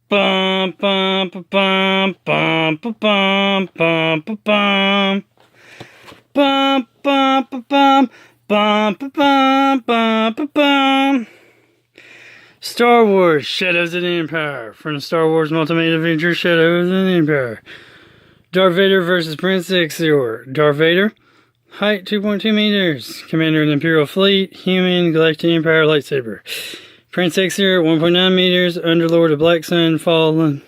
Bum bum bum bum bum bum bum bum bum bum bum bum bum bum bum bum. Star Wars: Shadows of the Empire from the Star Wars Multimedia Adventure Shadows of the Empire. Darth Vader versus Prince Exor. Darth Vader, height 2.2 meters, commander of the Imperial Fleet, human, Galactic Empire lightsaber. Prince Exor, 1.9 meters, underlord of Black Sun, fallen.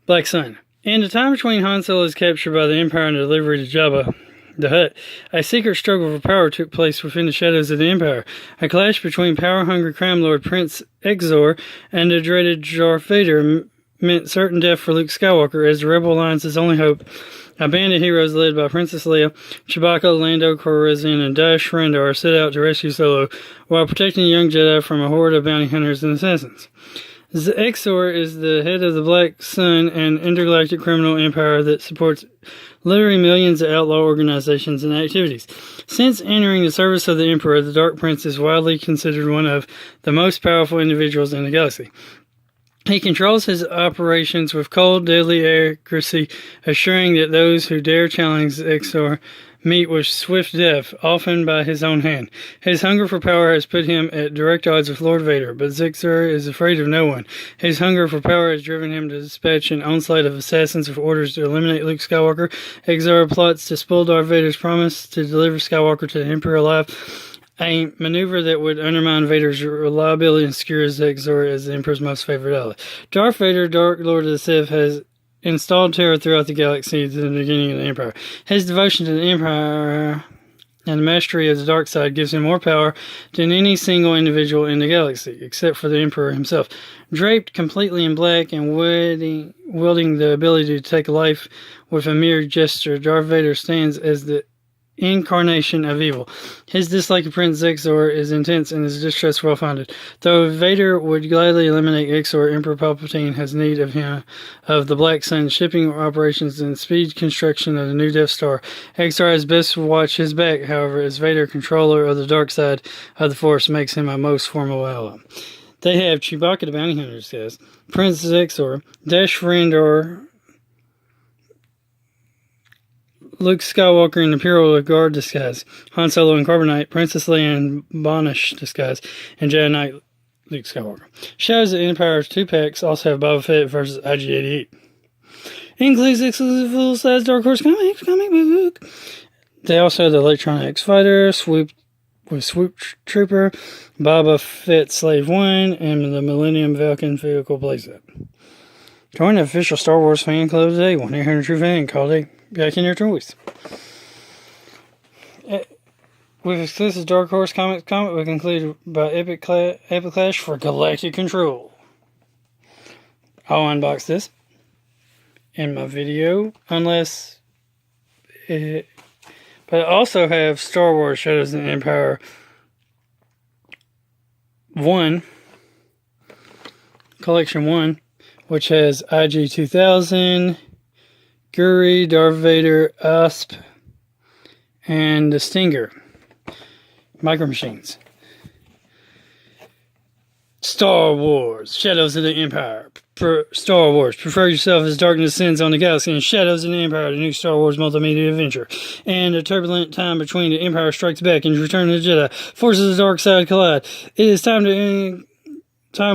Black Sun. In the time between Han Solo's capture by the Empire and the delivery to Jabba the Hutt, a secret struggle for power took place within the shadows of the Empire. A clash between power-hungry crime lord Prince Exor and the dreaded Darth Vader meant certain death for Luke Skywalker as the Rebel Alliance's only hope. A band of heroes led by Princess Leia, Chewbacca, Lando Calrissian, and Dash Rendar set out to rescue Solo while protecting the young Jedi from a horde of bounty hunters and assassins. Exor is the head of the Black Sun, an intergalactic criminal empire that supports literally millions of outlaw organizations and activities. Since entering the service of the Emperor, the Dark Prince is widely considered one of the most powerful individuals in the galaxy. He controls his operations with cold, deadly accuracy, assuring that those who dare challenge Exor meet with swift death, often by his own hand. His hunger for power has put him at direct odds with Lord Vader, but Exor is afraid of no one. His hunger for power has driven him to dispatch an onslaught of assassins with orders to eliminate Luke Skywalker. Exor plots to spoil Darth Vader's promise to deliver Skywalker to the Emperor alive, a maneuver that would undermine Vader's reliability and secure Exor as the Emperor's most favorite ally. Darth Vader, Dark Lord of the Sith, has installed terror throughout the galaxy since the beginning of the Empire. His devotion to the Empire and the mastery of the dark side gives him more power than any single individual in the galaxy, except for the Emperor himself. Draped completely in black and wielding the ability to take life with a mere gesture, Darth Vader stands as the incarnation of evil. His dislike of Prince Exor is intense and his distrust well-founded. Though Vader would gladly eliminate Exor, Emperor Palpatine has need of him, of the Black Sun shipping operations and speed construction of the new Death Star. Exor has best watch his back, however, as Vader, controller of the dark side of the Force, makes him a most formidable ally. They have Chewbacca the Bounty Hunter disguise, Prince Exor, Dash Rendar, Luke Skywalker in Imperial Guard disguise, Han Solo in Carbonite, Princess Leia in Bonish disguise, and Jedi Knight Luke Skywalker. Shadows of the Empire's 2 packs also have Boba Fett versus IG-88. Includes exclusive full-size Dark Horse comic book. They also have the Electronic X-Fighter, Swoop Trooper, Boba Fett Slave 1, and the Millennium Falcon vehicle playset. Join the official Star Wars fan club today. 1-800-TRUE-FAN. Call today. Back in your choice. With exclusive Dark Horse comic book included by Epic Clash for Galactic Control. I'll unbox this in my video, but I also have Star Wars Shadows of the Empire 1, Collection 1, which has IG-2000, Guri, Darth Vader, Asp, and the Stinger. Micromicheanes. Star Wars, Shadows of the Empire. Star Wars, prefer yourself as darkness descends on the galaxy and Shadows of the Empire, the new Star Wars multimedia adventure. And a turbulent time between the Empire strikes back and Return of the Jedi. Forces of the dark side collide. It is time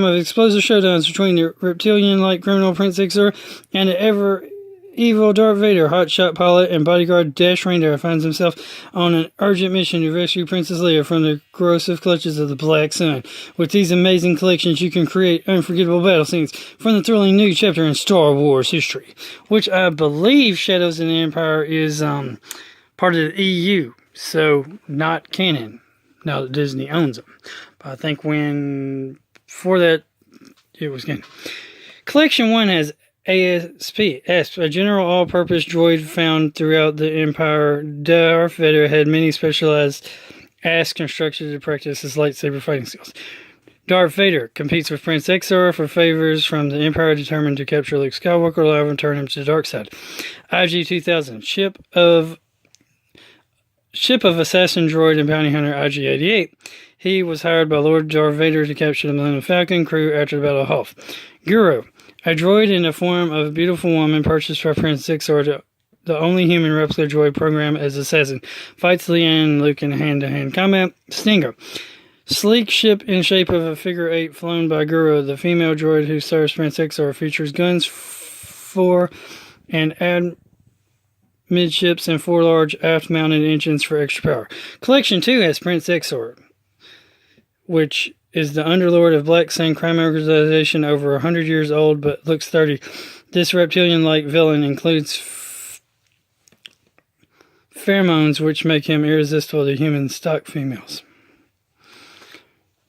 of explosive showdowns between the reptilian-like criminal Prince Exor and the ever-evil Darth Vader. Hotshot pilot and bodyguard Dash Rendar finds himself on an urgent mission to rescue Princess Leia from the corrosive clutches of the Black Sun. With these amazing collections, you can create unforgettable battle scenes from the thrilling new chapter in Star Wars history, which I believe Shadows of the Empire is part of the EU, so not canon, now that Disney owns them. But I think before that, it was canon. Collection 1 has ASP, a general all-purpose droid found throughout the Empire. Darth Vader had many specialized asks constructed to practice his lightsaber fighting skills. Darth Vader competes with Prince Exor for favors from the Empire, determined to capture Luke Skywalker alive and turn him to the dark side. IG-2000, ship of assassin droid and bounty hunter IG-88. He was hired by Lord Darth Vader to capture the Millennium Falcon crew after the Battle of Hoth. Guru, a droid in the form of a beautiful woman purchased by Prince Xor, the only human replica droid programmed as assassin, fights Leia and Luke in hand-to-hand combat. Stinger, sleek ship in shape of a figure eight flown by Guru, the female droid who serves Prince Xor, features guns for and midships and 4 large aft-mounted engines for extra power. Collection 2 has Prince Xor, which is the underlord of Black Sun crime organization, over 100 years old but looks 30. This reptilian-like villain includes pheromones which make him irresistible to human stock females.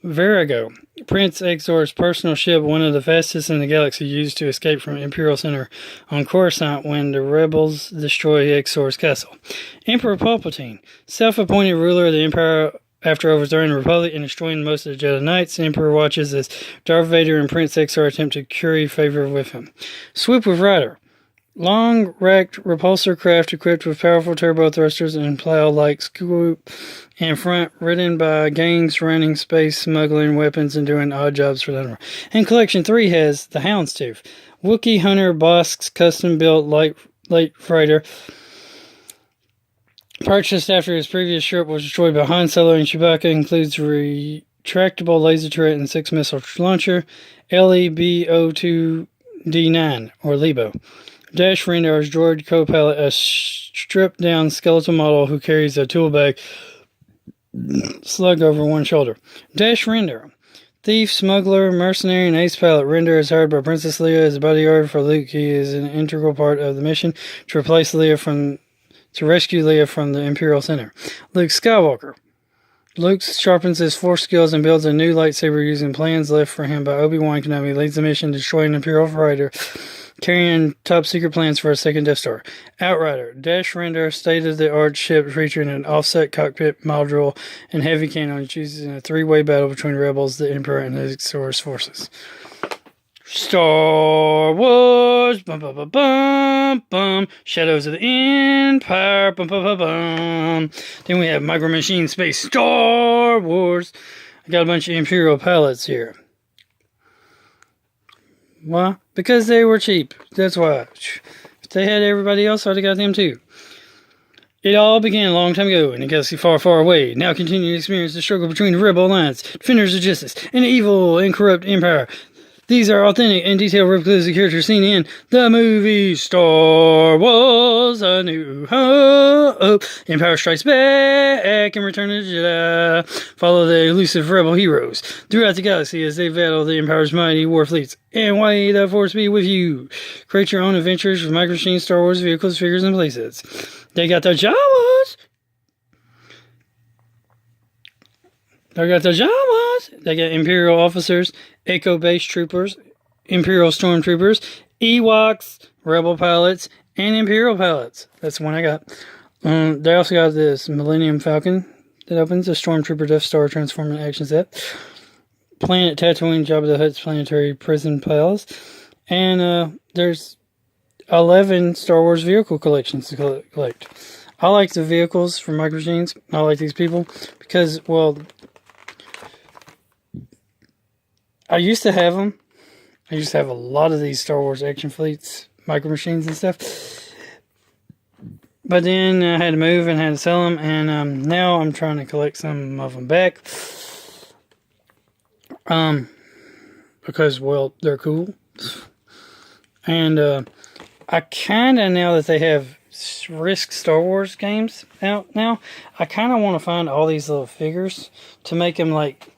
Virago, Prince Xor's personal ship, one of the fastest in the galaxy, used to escape from Imperial Center on Coruscant when the rebels destroy Xor's castle. Emperor Palpatine, self-appointed ruler of the Empire after overthrowing the Republic and destroying most of the Jedi Knights. The Emperor watches as Darth Vader and Prince Xor attempt to curry favor with him. Swoop with Rider, long-racked repulsor craft equipped with powerful turbo thrusters and plow-like swoop in front, ridden by gangs surrounding space, smuggling weapons and doing odd jobs for them. And Collection 3 has the Houndstooth, Wookiee Hunter Bosk's custom-built light freighter, purchased after his previous ship was destroyed by Han Solo and Chewbacca. Includes retractable laser turret and 6-missile launcher, LEBO-2D9, or LEBO. Dash Rendar's droid co-pilot, a stripped-down skeletal model who carries a tool bag slung over one shoulder. Dash Rendar, thief, smuggler, mercenary, and ace pilot. Rendar is hired by Princess Leia as a bodyguard for Luke. He is an integral part of the mission to rescue Leia from the Imperial Center. Luke Skywalker. Luke sharpens his force skills and builds a new lightsaber using plans left for him by Obi-Wan Kenobi. Leads the mission to destroy an Imperial fighter carrying top-secret plans for a second Death Star. Outrider, Dash Rendar, state-of-the-art ship featuring an offset cockpit module and heavy cannons, used in a 3-way battle between rebels, the Emperor, and the Xor's forces. Star Wars, bum bum bum bum bum. Shadows of the Empire, bum bum bum bum. Then we have Micro Machine Space Star Wars. I got a bunch of Imperial pallets here. Why? Because they were cheap. That's why. If they had everybody else, I'd have got them too. It all began a long time ago in a galaxy far, far away. Now continue to experience the struggle between the Rebel Alliance, Defenders of Justice, and the evil and corrupt Empire. These are authentic and detailed replicas of characters seen in the movie Star Wars: A New Hope, Empire Strikes Back, and Return of the Jedi. Follow the elusive rebel heroes throughout the galaxy as they battle the Empire's mighty war fleets. And may the Force be with you. Create your own adventures with micromicheanes, Star Wars vehicles, figures, and playsets. They got the Jawas. They got the Jawas. They got Imperial officers, Echo-based troopers, Imperial stormtroopers, Ewoks, Rebel pilots, and Imperial pilots. That's the one I got. They also got this Millennium Falcon that opens, a Stormtrooper Death Star transforming action set, Planet Tatooine, Jabba the Hutt's planetary prison palace, and there's 11 Star Wars vehicle collections to collect. I like the vehicles from micromicheanes. I like these people because, well, I used to have them. I used to have a lot of these Star Wars action fleets, micromicheanes and stuff. But then I had to move and had to sell them. And now I'm trying to collect some of them back. Because, well, they're cool. And I kind of, now that they have Risk Star Wars games out now, I kind of want to find all these little figures to make them like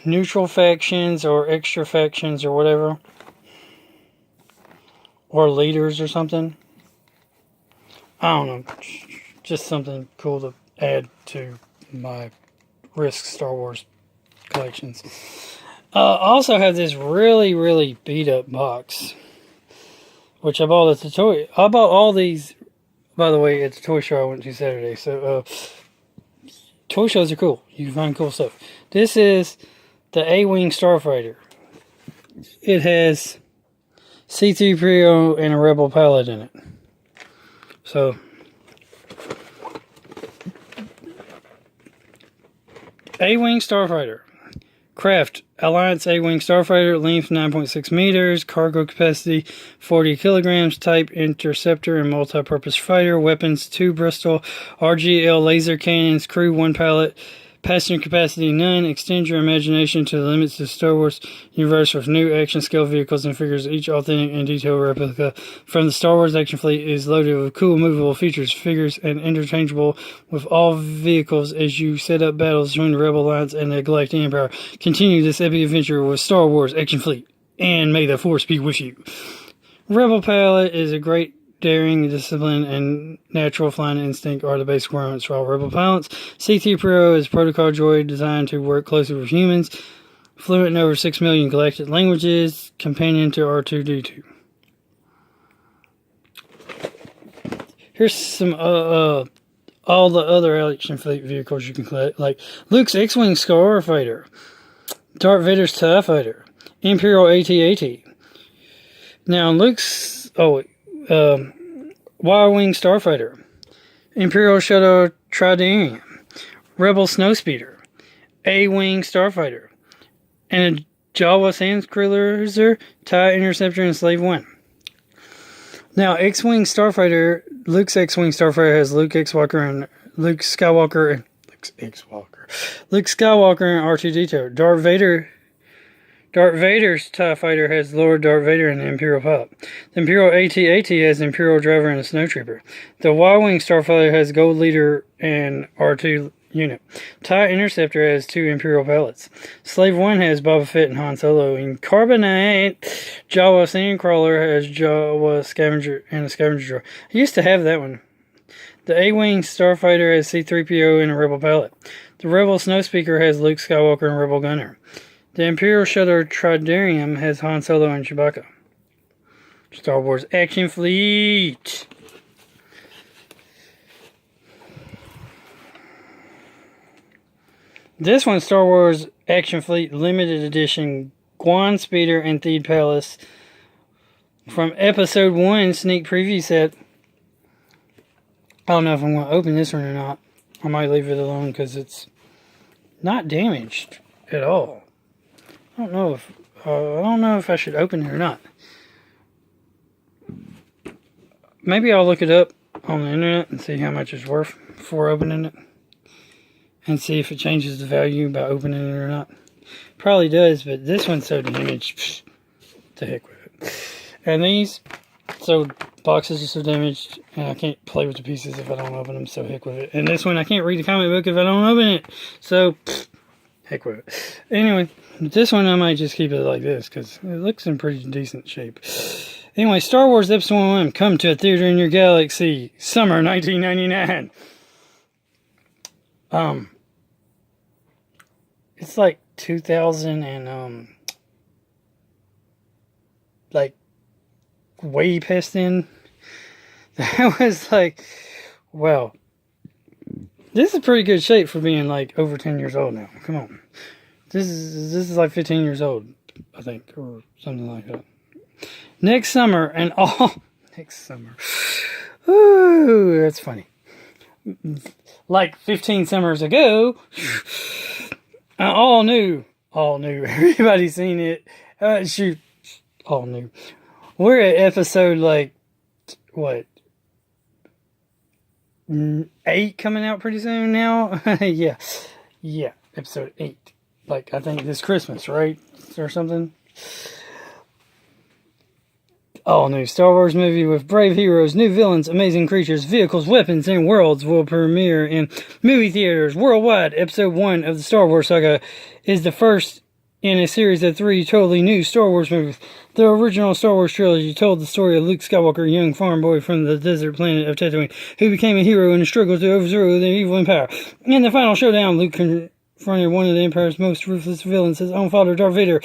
neutral factions or extra factions or whatever, or leaders or something. I don't know, just something cool to add to my Risk Star Wars collections. I also have this really, really beat up box, which I bought at the toy. I bought all these, by the way, at the toy show I went to Saturday. So toy shows are cool. You can find cool stuff. This is the A-Wing Starfighter. It has C-3PO and a Rebel pilot in it. So A-Wing Starfighter. Craft. Alliance A-Wing Starfighter. Length 9.6 meters. Cargo capacity 40 kilograms. Type interceptor and multi-purpose fighter. Weapons 2 Bristol RGL laser cannons. Crew 1 pilot. Passenger capacity none. Extend your imagination to the limits of the Star Wars universe with new action scale vehicles and figures. Each authentic and detailed replica from the Star Wars action fleet is loaded with cool movable features, figures, and interchangeable with all vehicles as you set up battles between the Rebel Alliance and the Galactic Empire. Continue this epic adventure with Star Wars action fleet, and may the Force be with you. Rebel pilot is a great daring, discipline, and natural flying instinct are the basic requirements for all Rebel pilots. C-3PO is a protocol droid designed to work closely with humans. Fluent in over 6 million galactic languages. Companion to R2-D2. Here's some all the other action fleet vehicles you can collect, like Luke's X-Wing Starfighter, Darth Vader's TIE Fighter, Imperial AT-AT. Now Luke's Y-Wing Starfighter, Imperial Shuttle Tridarium, Rebel Snowspeeder, A-Wing Starfighter, and a Jawa Sands Cruiser, TIE Interceptor, and Slave One. Now, X-Wing Starfighter, Luke's X-Wing Starfighter has Luke Skywalker and R2-D2. Darth Vader's TIE Fighter has Lord Darth Vader and the Imperial pilot. The Imperial AT-AT has the Imperial driver and a snowtrooper. The Y-Wing Starfighter has Gold Leader and R2 unit. TIE Interceptor has 2 Imperial pilots. Slave One has Boba Fett and Han Solo. In Carbonite, Jawa Sandcrawler has Jawa Scavenger and a Scavenger droid. I used to have that one. The A-Wing Starfighter has C-3PO and a Rebel pilot. The Rebel Snowspeeder has Luke Skywalker and Rebel Gunner. The Imperial Shuttle Tridarium has Han Solo and Chewbacca. Star Wars Action Fleet. This one's Star Wars Action Fleet Limited Edition Guan Speeder and Theed Palace from Episode 1 Sneak Preview Set. I don't know if I'm going to open this one or not. I might leave it alone because it's not damaged at all. I don't know if I should open it or not. Maybe I'll look it up on the internet and see how much it's worth before opening it, and see if it changes the value by opening it or not. Probably does, but this one's so damaged. To heck with it. And these, so boxes are so damaged, and I can't play with the pieces if I don't open them. So heck with it. And this one, I can't read the comic book if I don't open it. So heck with it. Anyway, this one I might just keep it like this because it looks in pretty decent shape. Anyway, Star Wars Episode 1 come to a theater in your galaxy, summer 1999. It's like 2000 and like way past then. That was like, wow. This is pretty good shape for being like over 10 years old now. Come on. This is like 15 years old, I think, or something like that. Next summer. Ooh, that's funny. Like 15 summers ago, all new. Everybody's seen it. Shoot, all new. We're at episode like what? 8 coming out pretty soon now. yeah, episode 8. Like I think this Christmas, right, or something. All new Star Wars movie with brave heroes, new villains, amazing creatures, vehicles, weapons, and worlds will premiere in movie theaters worldwide. Episode 1 of the Star Wars saga is the first in a series of 3 totally new Star Wars movies. The original Star Wars trilogy told the story of Luke Skywalker, a young farm boy from the desert planet of Tatooine, who became a hero in a struggle to overthrow the evil empire. In the final showdown, Luke confronted one of the Empire's most ruthless villains, his own father, Darth Vader.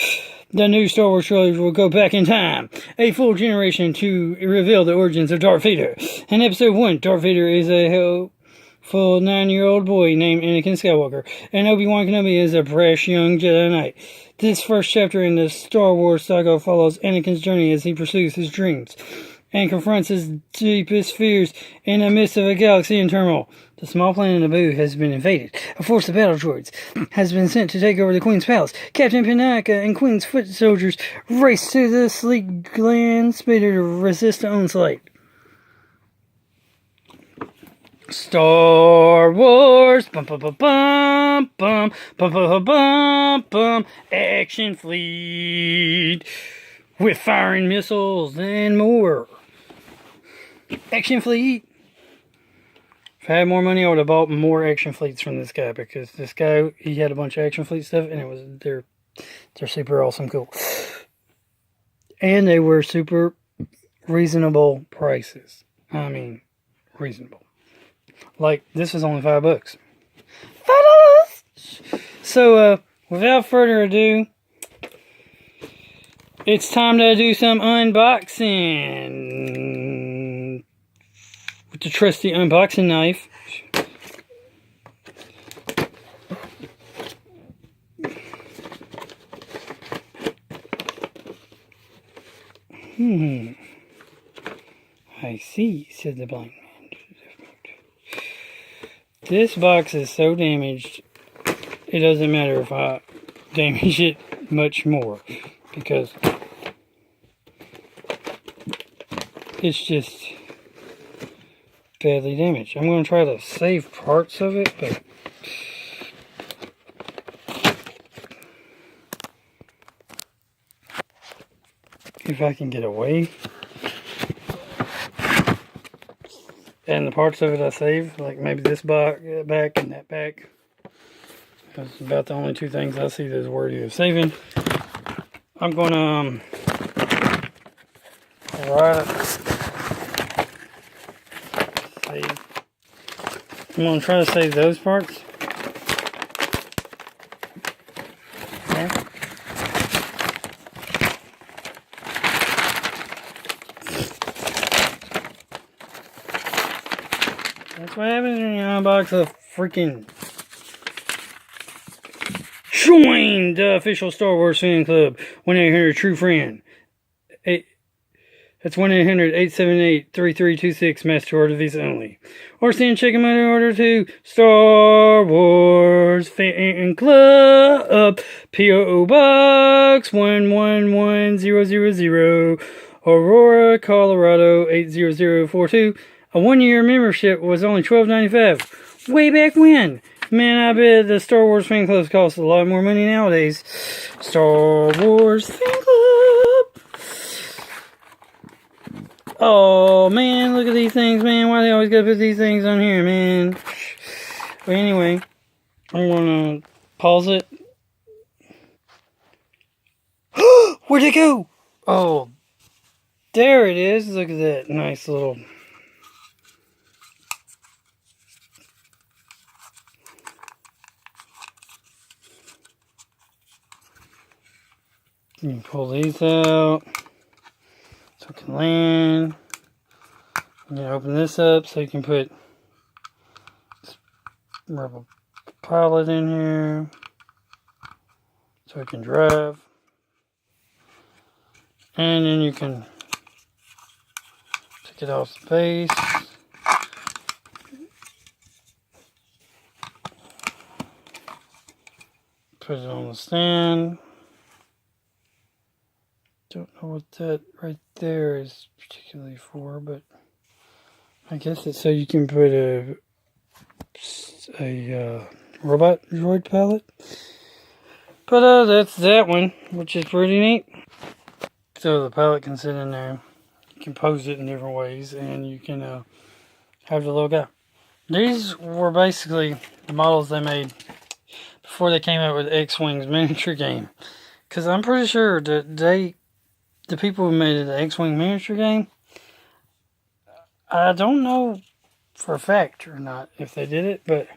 The new Star Wars trilogy will go back in time, a full generation, to reveal the origins of Darth Vader. In Episode 1, Darth Vader is a helpful 9-year-old boy named Anakin Skywalker, and Obi-Wan Kenobi is a brash young Jedi Knight. This first chapter in the Star Wars saga follows Anakin's journey as he pursues his dreams. and confronts his deepest fears in the midst of a galaxy in turmoil. The small planet Naboo has been invaded. A force of battle droids has been sent to take over the Queen's palace. Captain Panaka and Queen's foot soldiers race to the sleek land speeder to resist the onslaught. Star Wars, bum bum bum bum bum bum bum bum bum, action fleet with firing missiles and more. Action fleet. If I had more money, I would have bought more action fleets from this guy, because this guy, he had a bunch of action fleet stuff, and they're super awesome cool, and they were super reasonable prices. I mean, reasonable. Like, this was only $5. $5! So, without further ado, it's time to do some unboxing. With the trusty unboxing knife. I see, said the blind man. This box is so damaged, it doesn't matter if I damage it much more, because it's just badly damaged. I'm going to try to save parts of it, but if I can get away. And the parts of it I saved, like maybe this back and that back. That's about the only two things I see that's worthy of saving. I'm going to I'm going to try to save those parts. Okay. That's what happens when you unbox a freaking... Join the official Star Wars fan club. 1-800 True Friend. That's 1-800-878-3326. Master Order Visa only. Or send check money order to Star Wars Fan Club. P.O. Box 111000. Aurora, Colorado 80042. A 1-year membership was only $12.95. Way back when. Man, I bet the Star Wars Fan Club costs a lot more money nowadays. Star Wars Fan Club. Oh, man, look at these things, man. Why they always gotta put these things on here, man? But anyway, I'm gonna pause it. Where'd it go? Oh, there it is. Look at that nice little... You can pull these out so it can land. You can open this up so you can put this rubber pilot in here so it can drive. And then you can take it off the base. Put it on the stand. Don't know what that right there is particularly for, but I guess it's so you can put a robot droid palette. But that's that one, which is pretty neat. So the palette can sit in there. You can pose it in different ways, and you can have the little guy. These were basically the models they made before they came out with X-Wing's miniature game. Because I'm pretty sure that the people who made the X-Wing miniature game, I don't know for a fact or not if they did it, but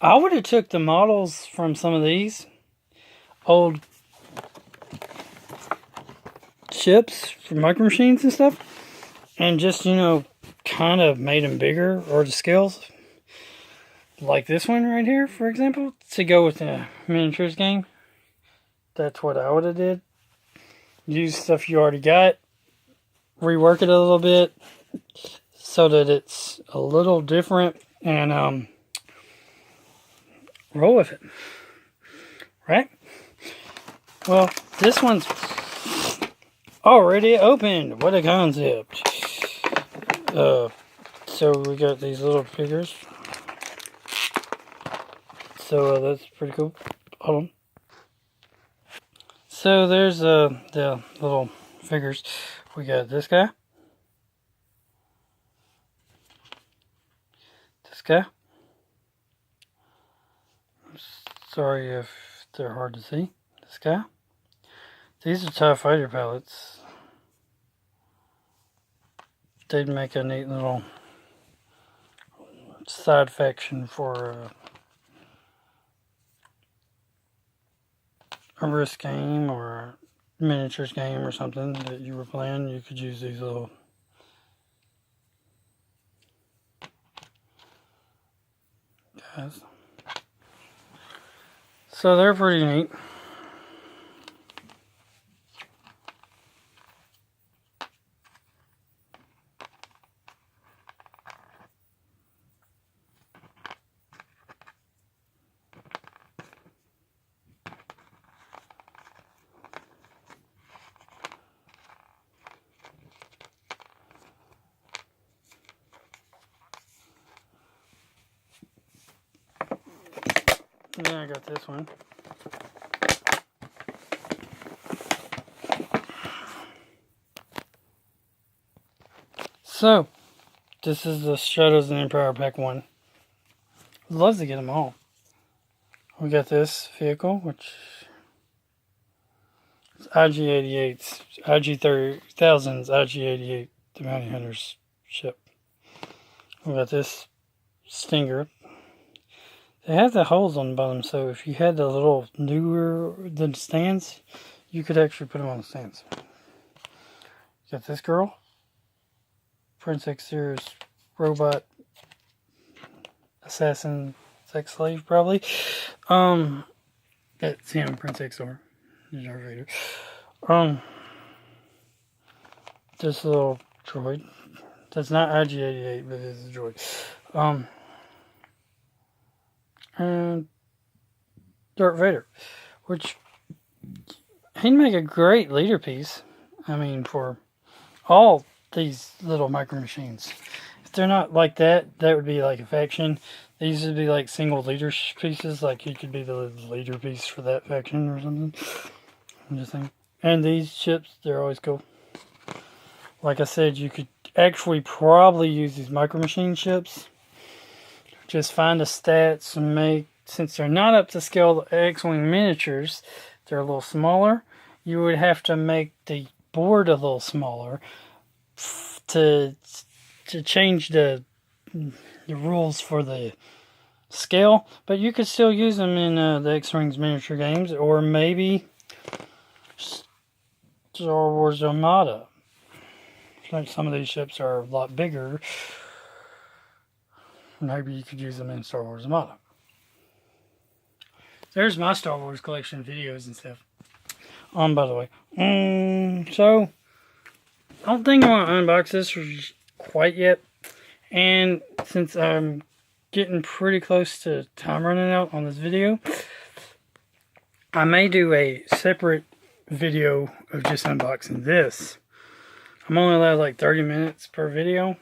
I would have took the models from some of these old ships from micromicheanes and stuff, and just, kind of made them bigger, or the scales, like this one right here, for example, to go with the miniatures game. That's what I would have did. Use stuff you already got rework it a little bit so that it's a little different, and roll with it. Right? Well, this one's already opened. What a concept. So we got these little figures. So that's pretty cool. Hold on. So there's the little figures. We got this guy. This guy. Sorry if they're hard to see. This guy. These are TIE Fighter pallets. They'd make a neat little side faction for a risk game or a miniatures game or something that you were playing. You could use these little guys. So they're pretty neat. And then I got this one. So, this is the Shadows and Empire Pack 1. I'd love to get them all. We got this vehicle, which is IG-88's, IG-3000's IG-88, the Bounty Hunter's ship. We got this Stinger. They have the holes on the bottom, so if you had the little the stands, you could actually put them on the stands. Got this girl. Prince Xer's robot assassin sex slave, probably. That's him, Prince Xer. Darth Vader. This little droid. That's not IG-88, but it's a droid. And Darth Vader, which he'd make a great leader piece. I mean, for all these little micro machines. If they're not like that, that would be like a faction. These would be like single leader pieces, like he could be the leader piece for that faction or something. I'm just saying. And these ships, they're always cool. Like I said, you could actually probably use these micro machine ships. Just find the stats and make, since they're not up to scale the X-Wing miniatures, they're a little smaller. You would have to make the board a little smaller to change the rules for the scale, but you could still use them in the X-Wings miniature games, or maybe Star Wars Armada. Like some of these ships are a lot bigger. Maybe you could use them in Star Wars Armada. There's my Star Wars collection videos and stuff. By the way. So, I don't think I want to unbox this quite yet. And since I'm getting pretty close to time running out on this video, I may do a separate video of just unboxing this. I'm only allowed like 30 minutes per video.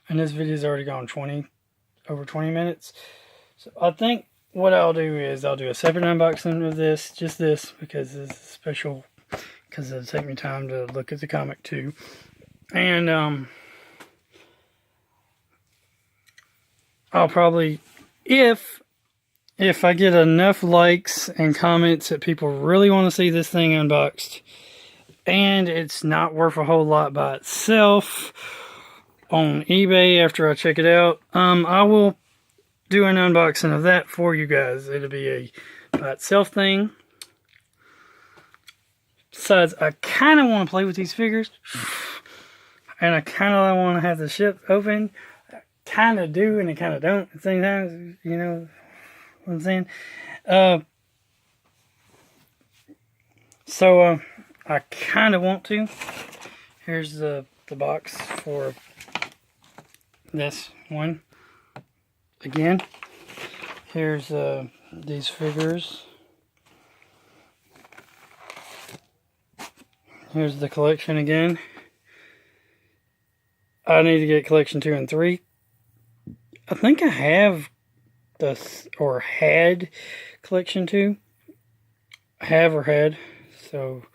And this video's already gone over 20 minutes. So I think what I'll do is I'll do a separate unboxing of this, just this, because it's special, because it'll take me time to look at the comic too. And I'll probably, if I get enough likes and comments that people really want to see this thing unboxed, and it's not worth a whole lot by itself on eBay after I check it out, I will do an unboxing of that for you guys. It'll be a by itself thing. Besides, I kind of want to play with these figures, and I kind of want to have the ship open. I kind of do, and I kind of don't at the same time. You know what I'm saying? So I kind of want to. Here's the box for this one. Again, here's these figures. Here's the collection again. I need to get collection 2 and 3. I think I have this, or had collection 2. Have or had. So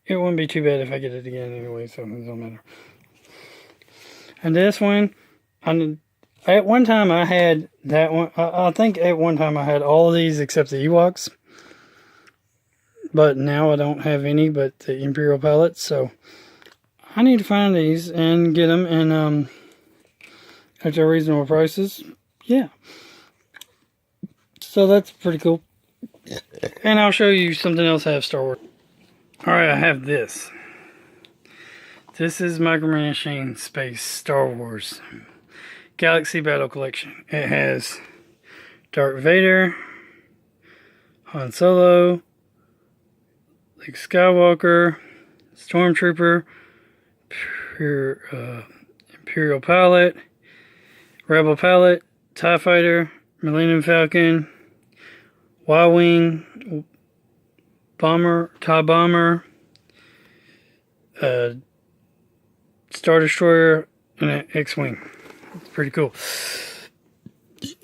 it wouldn't be too bad if I get it again anyway, so it doesn't matter. And this one, at one time I had that one. I think at one time I had all of these except the Ewoks. But now I don't have any but the Imperial palettes, so I need to find these and get them, and at their reasonable prices. Yeah. So that's pretty cool. And I'll show you something else I have Star Wars. Alright, I have this. This is Micromicheanes Space Star Wars Galaxy Battle Collection. It has Darth Vader, Han Solo, Luke Skywalker, Stormtrooper, Imperial Pilot, Rebel Pilot, TIE Fighter, Millennium Falcon, Y-Wing, Bomber, TIE Bomber, Star Destroyer, and an X-Wing. It's pretty cool.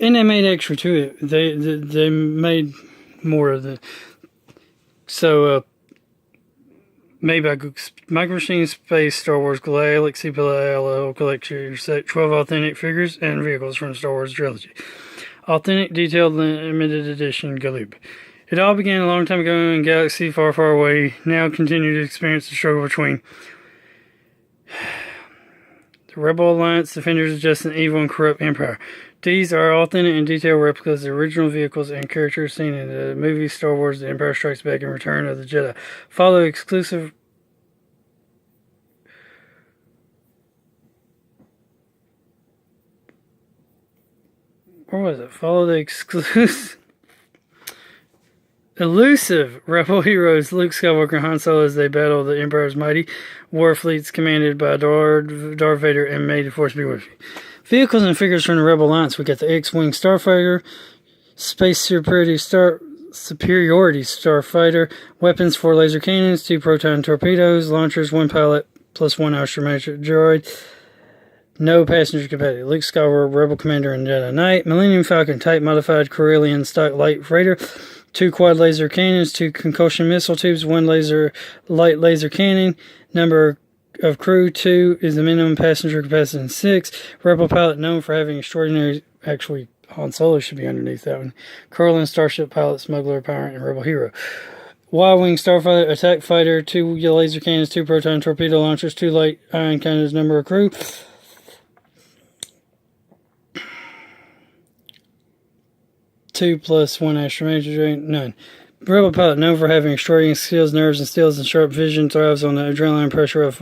And they made extra to it. They made more of the... So, made by Micromicheanes Space Star Wars Galaxy Battle Collection, 12 authentic figures and vehicles from Star Wars trilogy. Authentic, detailed, limited edition Galoob. It all began a long time ago in a galaxy far, far away. Now continue to experience the struggle between the Rebel Alliance defenders of just an evil and corrupt empire. These are authentic and detailed replicas of the original vehicles and characters seen in the movie Star Wars The Empire Strikes Back and Return of the Jedi. Follow exclusive Follow the elusive Rebel heroes Luke Skywalker and Han Solo as they battle the Empire's mighty war fleets commanded by Darth Vader, and may the Force be with you. Vehicles and figures from the Rebel Alliance. We got the X-Wing Starfighter, Space Superiority Starfighter, weapons, 4 laser cannons, 2 proton torpedoes, launchers, 1 pilot, plus 1 astrometric droid. No passenger capacity. Luke Skywalker, Rebel Commander and Jedi Knight. Millennium Falcon, Type Modified Corellian Stock Light Freighter. 2 quad laser cannons, 2 concussion missile tubes, 1 light laser cannon. Number of crew 2 is the minimum passenger capacity 6. Rebel pilot known for having extraordinary... Actually, Han Solo should be underneath that one. Corellian Starship Pilot, Smuggler, Pirate, and Rebel Hero. Y-Wing Starfighter, Attack Fighter, 2 laser cannons, 2 proton torpedo launchers, 2 light ion cannons. Number of crew... 2 plus 1 astrometric, none. Rebel pilot known for having extraordinary skills, nerves, and skills, and sharp vision, thrives on the adrenaline pressure of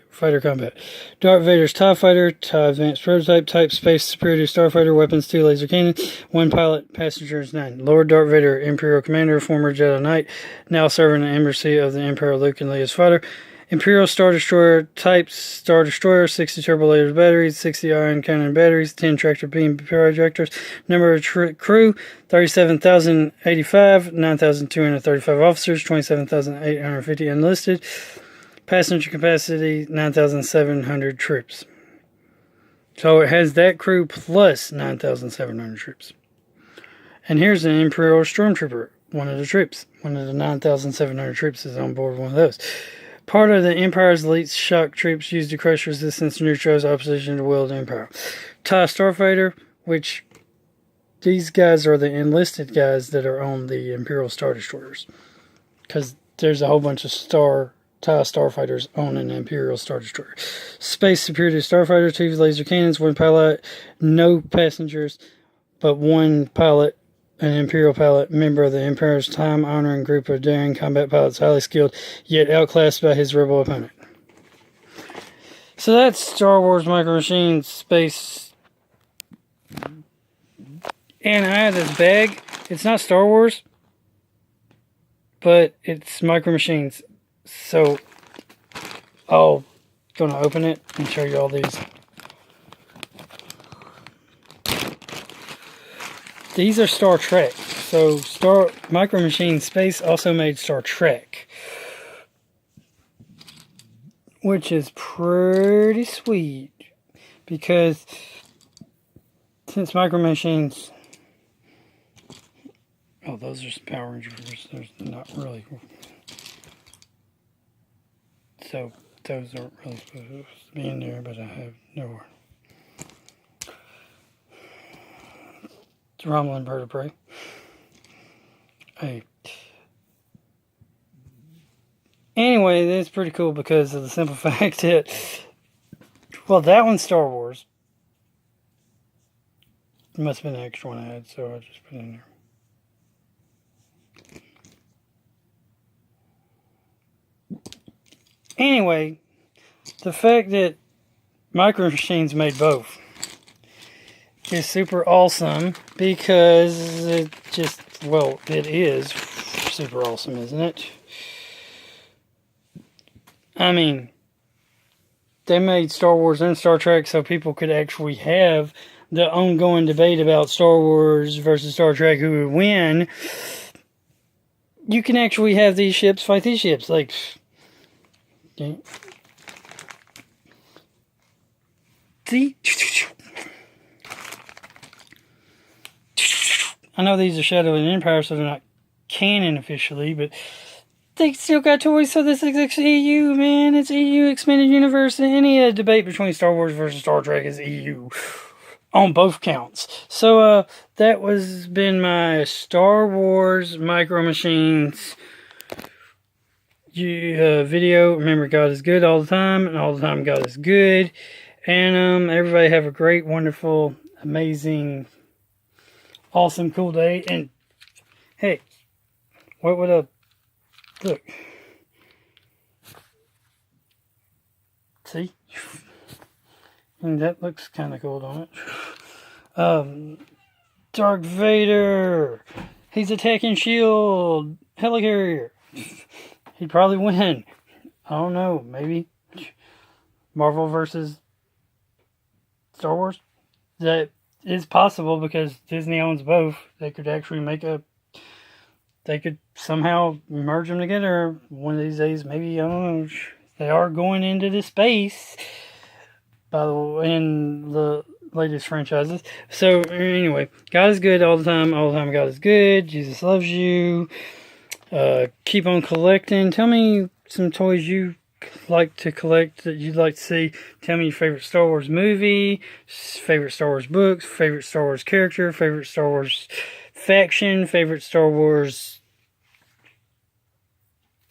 fighter combat. Darth Vader's TIE Fighter, TIE Advanced Prototype, Type Space Superiority Starfighter, weapons, 2 laser cannons, 1 pilot, passengers, 9. Lord Darth Vader, Imperial Commander, former Jedi Knight, now serving the embassy of the Emperor Luke and Leia's father. Imperial Star Destroyer, Type Star Destroyer, 60 turbo laser batteries, 60 ion cannon batteries, 10 tractor beam projectors. Number of crew, 37,085, 9,235 officers, 27,850 enlisted. Passenger capacity, 9,700 troops. So it has that crew plus 9,700 troops. And here's an Imperial Stormtrooper, one of the troops. One of the 9,700 troops is on board one of those. Part of the Empire's elite shock troops used to crush resistance to neutralize opposition to the will of the Empire. TIE Starfighter, which these guys are the enlisted guys that are on the Imperial Star Destroyers. Because there's a whole bunch of TIE Starfighters on an Imperial Star Destroyer. Space Superiority Starfighter, 2 laser cannons, 1 pilot, no passengers, but 1 pilot. An Imperial pilot, member of the Empire's time-honoring group of daring combat pilots, highly skilled, yet outclassed by his rebel opponent. So that's Star Wars Micromicheanes Space. And I have this bag. It's not Star Wars, but it's Micromicheanes. So I'm gonna open it and show you all these. These are Star Trek. So Micro Machine Space also made Star Trek, which is pretty sweet because since Micro Machines, oh, those are Power Rangers. There's not really. So those aren't really supposed to be in there, but I have nowhere. It's rumbling bird of prey. Hey. Anyway, that's pretty cool because of the simple fact that, well, that one's Star Wars. It must have been the extra one I had, so I just put it in there. Anyway, the fact that Micro Machines made both is super awesome because it just, well, it is super awesome, isn't it? I mean, they made Star Wars and Star Trek so people could actually have the ongoing debate about Star Wars versus Star Trek, who would win. You can actually have these ships fight these ships. Like, see? I know these are Shadow of the Empire, so they're not canon officially, but they still got toys, so this is EU, man. It's EU Expanded Universe. Any debate between Star Wars versus Star Trek is EU on both counts. So that was been my Star Wars Micro Machines video. Remember, God is good all the time, and all the time God is good. And everybody have a great, wonderful, amazing, awesome, cool day. And hey, what would a look? See? And that looks kind of cool, don't it? Darth Vader. He's attacking S.H.I.E.L.D. Helicarrier. He'd probably win. I don't know. Maybe Marvel versus Star Wars. That is possible because Disney owns both. They could actually make they could somehow merge them together one of these days. Maybe, I don't know. They are going into the space, by the way, in the latest franchises. So anyway, God is good all the time. All the time God is good. Jesus loves you. Keep on collecting. Tell me some toys you like to collect that you'd like to see. Tell me your favorite Star Wars movie, favorite Star Wars books, favorite Star Wars character, favorite Star Wars faction, favorite Star Wars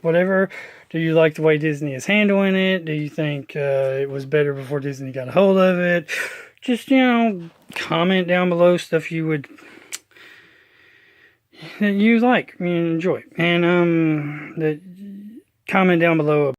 whatever. Do you like the way Disney is handling it? Do you think it was better before Disney got a hold of it? Just, comment down below stuff that you like, you enjoy. And that comment down below